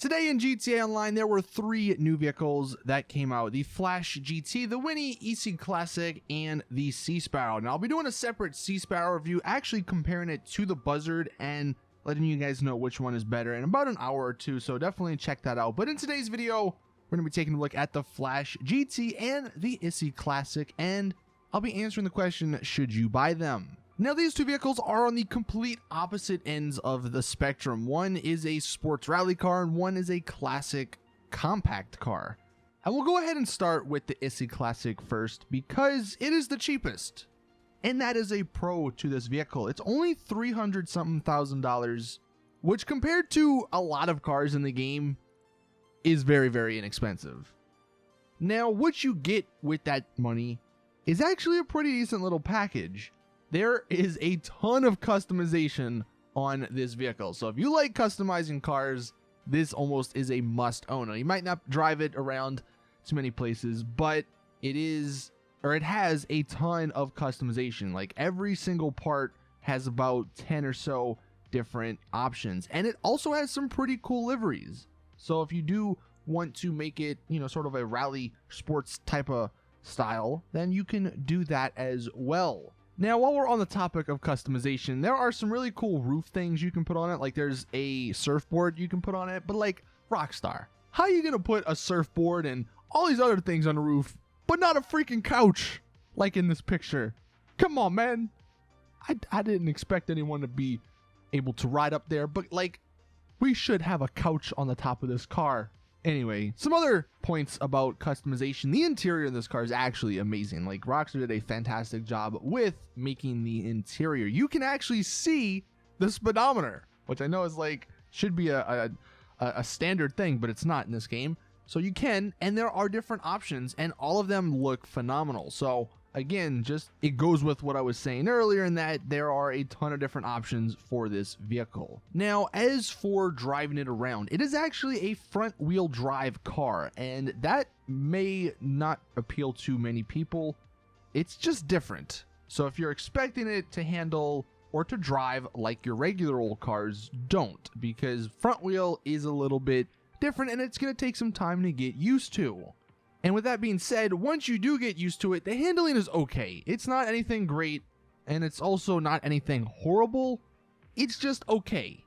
Today in GTA Online, there were 3 new vehicles that came out. The Flash GT, the Weeny Issi Classic, and the Sea Sparrow. Now, I'll be doing a separate Sea Sparrow review, actually comparing it to the Buzzard and letting you guys know which one is better in about an hour or two, so definitely check that out. But in today's video, we're going to be taking a look at the Flash GT and the Issi Classic, and I'll be answering the question, should you buy them? Now, these two vehicles are on the complete opposite ends of the spectrum. One is a sports rally car and one is a classic compact car. And we'll go ahead and start with the Issi Classic first because it is the cheapest. And that is a pro to this vehicle. It's only $300-something thousand, which compared to a lot of cars in the game is very, very inexpensive. Now, what you get with that money is actually a pretty decent little package. There is a ton of customization on this vehicle. So if you like customizing cars, this almost is a must own. Now, you might not drive it around too many places, but it has a ton of customization. Like every single part has about 10 or so different options. And it also has some pretty cool liveries. So if you do want to make it, sort of a rally sports type of style, then you can do that as well. Now, while we're on the topic of customization, there are some really cool roof things you can put on it. Like there's a surfboard you can put on it, but like Rockstar, how are you going to put a surfboard and all these other things on the roof, but not a freaking couch like in this picture? Come on, man. I didn't expect anyone to be able to ride up there, but like we should have a couch on the top of this car. Anyway, some other points about customization. The interior in this car is actually amazing. Like Rockstar did a fantastic job with making the interior. You can actually see the speedometer, which I know is like should be a standard thing, but it's not in this game. So you can, and there are different options, and all of them look phenomenal. So again, just it goes with what I was saying earlier in that there are a ton of different options for this vehicle. Now, as for driving it around, it is actually a front wheel drive car, and that may not appeal to many people. It's just different. So if you're expecting it to handle or to drive like your regular old cars, don't, because front wheel is a little bit different and it's going to take some time to get used to. And with that being said, once you do get used to it, the handling is okay. It's not anything great, and it's also not anything horrible. It's just okay.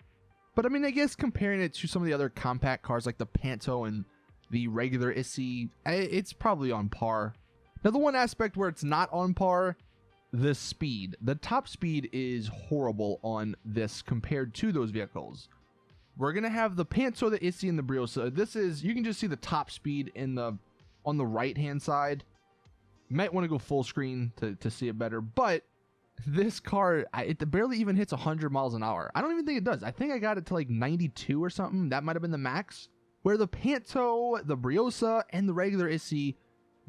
But I mean, I guess comparing it to some of the other compact cars like the Panto and the regular Issi, it's probably on par. Now, the one aspect where it's not on par, the speed. The top speed is horrible on this compared to those vehicles. We're going to have the Panto, the Issi, and the Briosa. This is, you can just see the top speed on the right hand side. You might want to go full screen to see it better, but this car, it barely even hits 100 miles an hour. I don't even think it does. I think I got it to like 92 or something. That might have been the max, where the Panto, the Briosa, and the regular Issi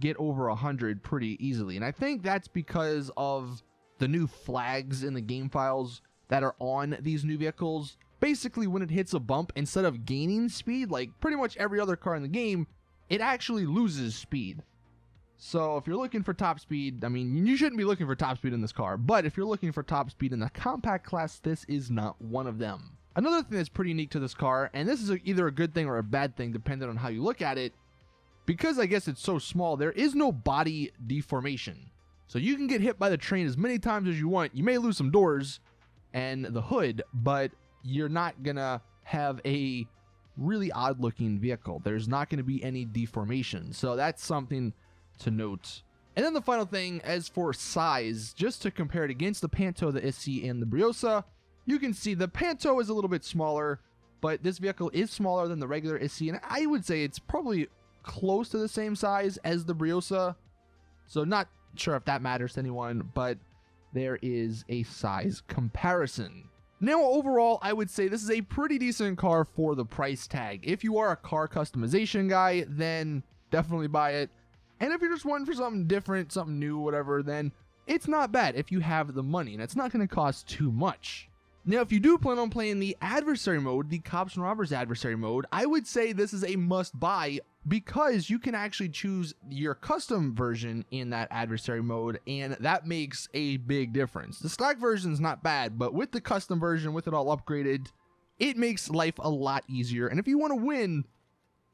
get over 100 pretty easily. And I think that's because of the new flags in the game files that are on these new vehicles. Basically, when it hits a bump, instead of gaining speed like pretty much every other car in the game, it actually loses speed. So if you're looking for top speed, I mean, you shouldn't be looking for top speed in this car, but if you're looking for top speed in the compact class, this is not one of them. Another thing that's pretty unique to this car, and this is either a good thing or a bad thing depending on how you look at it, because I guess it's so small, there is no body deformation. So you can get hit by the train as many times as you want. You may lose some doors and the hood, but you're not gonna have a really odd looking vehicle. There's not going to be any deformation, so that's something to note. And then the final thing, as for size, just to compare it against the Panto, the Issi, and the Briosa, you can see the Panto is a little bit smaller, but this vehicle is smaller than the regular Issi, and I would say it's probably close to the same size as the Briosa. So not sure if that matters to anyone, but there is a size comparison. Now, overall, I would say this is a pretty decent car for the price tag. If you are a car customization guy, then definitely buy it. And if you're just wanting for something different, something new, whatever, then it's not bad if you have the money, and it's not going to cost too much. Now, if you do plan on playing the adversary mode, the Cops and Robbers adversary mode, I would say this is a must buy because you can actually choose your custom version in that adversary mode, and that makes a big difference. The stock version is not bad, but with the custom version, with it all upgraded, it makes life a lot easier. And if you want to win,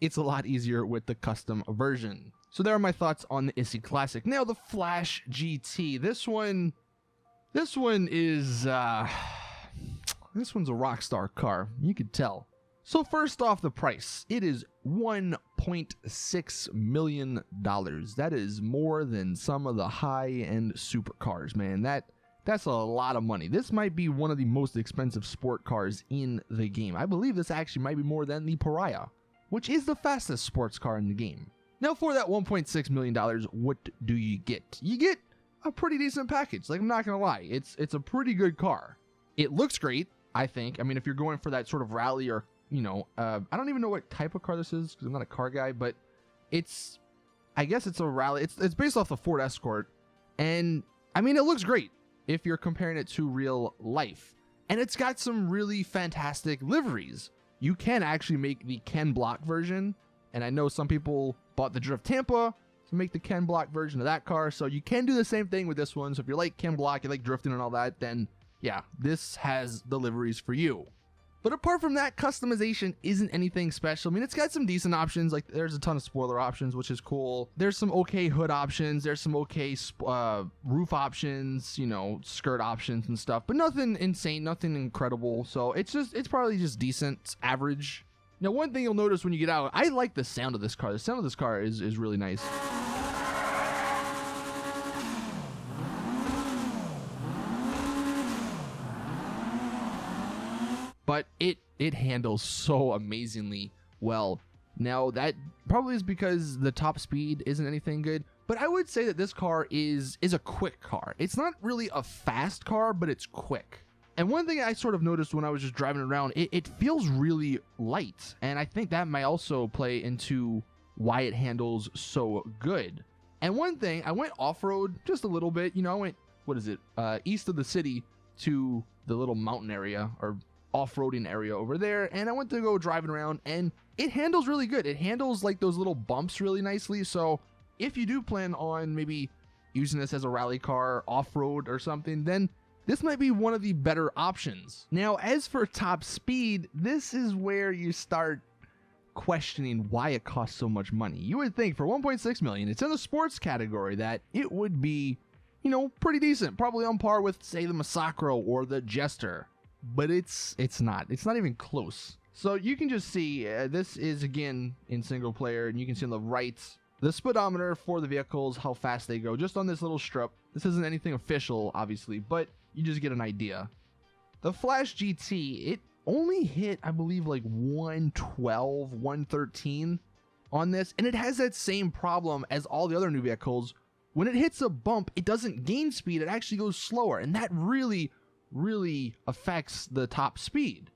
it's a lot easier with the custom version. So there are my thoughts on the Issi Classic. Now the Flash GT. This one is this one's a Rockstar car. You could tell. So first off, the price. It is $1.6 million. That is more than some of the high-end supercars, man. That's a lot of money. This might be one of the most expensive sport cars in the game. I believe this actually might be more than the Pariah, which is the fastest sports car in the game. Now for that $1.6 million, what do you get? You get a pretty decent package. Like, I'm not gonna lie, it's a pretty good car. It looks great, I think. I mean, if you're going for that sort of rally or, you know, I don't even know what type of car this is because I'm not a car guy, but I guess it's a rally. It's based off the Ford Escort, and I mean, it looks great if you're comparing it to real life. And it's got some really fantastic liveries. You can actually make the Ken Block version, and I know some people bought the Drift Tampa to make the Ken Block version of that car, so you can do the same thing with this one. So if you like Ken Block, you like drifting and all that, then yeah, this has the liveries for you. But apart from that, customization isn't anything special. I mean, it's got some decent options. Like, there's a ton of spoiler options, which is cool. There's some okay hood options. There's some okay roof options, you know, skirt options and stuff. But nothing insane, nothing incredible. So it's probably just decent. It's average. Now, one thing you'll notice when you get out, I like the sound of this car. The sound of this car is really nice. But it handles so amazingly well. Now, that probably is because the top speed isn't anything good, but I would say that this car is a quick car. It's not really a fast car, but it's quick. And one thing I sort of noticed when I was just driving around, it feels really light, and I think that might also play into why it handles so good. And one thing, I went off-road just a little bit. You know, I went, what is it, east of the city to the little mountain area, or off-roading area over there, and I went to go driving around, and it handles really good. It handles like those little bumps really nicely. So if you do plan on maybe using this as a rally car off-road or something, then this might be one of the better options. Now, as for top speed, this is where you start questioning why it costs so much money. You would think for 1.6 million, it's in the sports category, that it would be, you know, pretty decent, probably on par with, say, the Massacro or the Jester. But it's not even close. So you can just see this is again in single player, and you can see on the right the speedometer for the vehicles, how fast they go, just on this little strip. This isn't anything official, obviously, but you just get an idea. The Flash GT, it only hit, I believe, like 112, 113 on this, and it has that same problem as all the other new vehicles. When it hits a bump, it doesn't gain speed, it actually goes slower, and that really affects the top speed.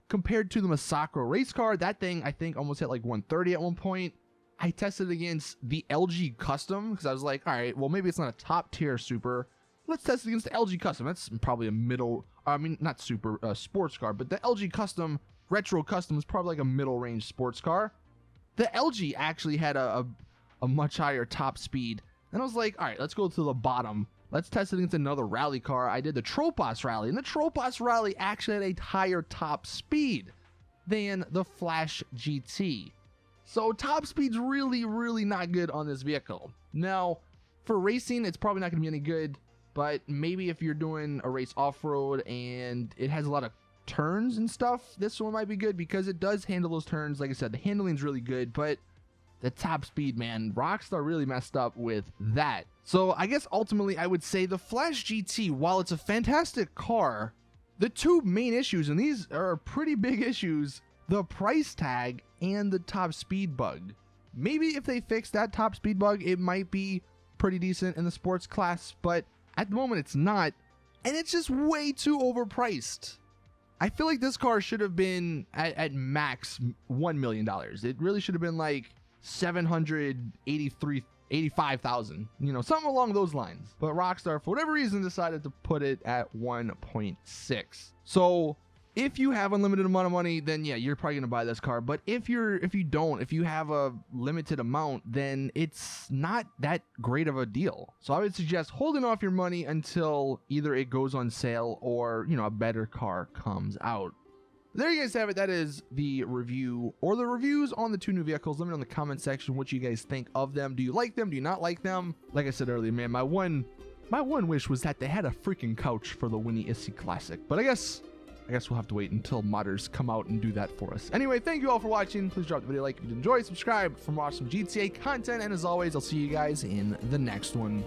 Compared to the Massacro race car, that thing I think almost hit like 130 at one point. I tested against the LG Custom because I was like, all right, well, maybe it's not a top tier super. Let's test it against the LG Custom. That's probably a middle, I mean, not super sports car, but the LG Custom, Retro Custom is probably like a middle range sports car. The LG actually had a much higher top speed. And I was like, all right, let's go to the bottom. Let's test it against another rally car. I did the Tropos Rally, and the Tropos Rally actually had a higher top speed than the Flash GT. So top speed's really not good on this vehicle. Now, for racing, it's probably not going to be any good, but maybe if you're doing a race off-road and it has a lot of turns and stuff, this one might be good because it does handle those turns. Like I said, the handling's really good, but the top speed, man, Rockstar really messed up with that. So I guess ultimately I would say the Flash GT, while it's a fantastic car, the two main issues, and these are pretty big issues, the price tag and the top speed bug. Maybe if they fix that top speed bug, it might be pretty decent in the sports class, but at the moment it's not, and it's just way too overpriced. I feel like this car should have been at max $1 million. It really should have been like 785,000, you know, something along those lines. But Rockstar, for whatever reason, decided to put it at 1.6. So if you have unlimited amount of money, then yeah, you're probably gonna buy this car. But if you have a limited amount, then it's not that great of a deal. So I would suggest holding off your money until either it goes on sale or, you know, a better car comes out. There you guys have it. That is the review or the reviews on the 2 new vehicles. Let me know in the comment section what you guys think of them. Do you like them? Do you not like them? Like I said earlier, man, my one wish was that they had a freaking couch for the Weeny Issi Classic. But I guess we'll have to wait until modders come out and do that for us. Anyway, thank you all for watching. Please drop the video a like if you enjoyed. Subscribe for more awesome GTA content. And as always, I'll see you guys in the next one.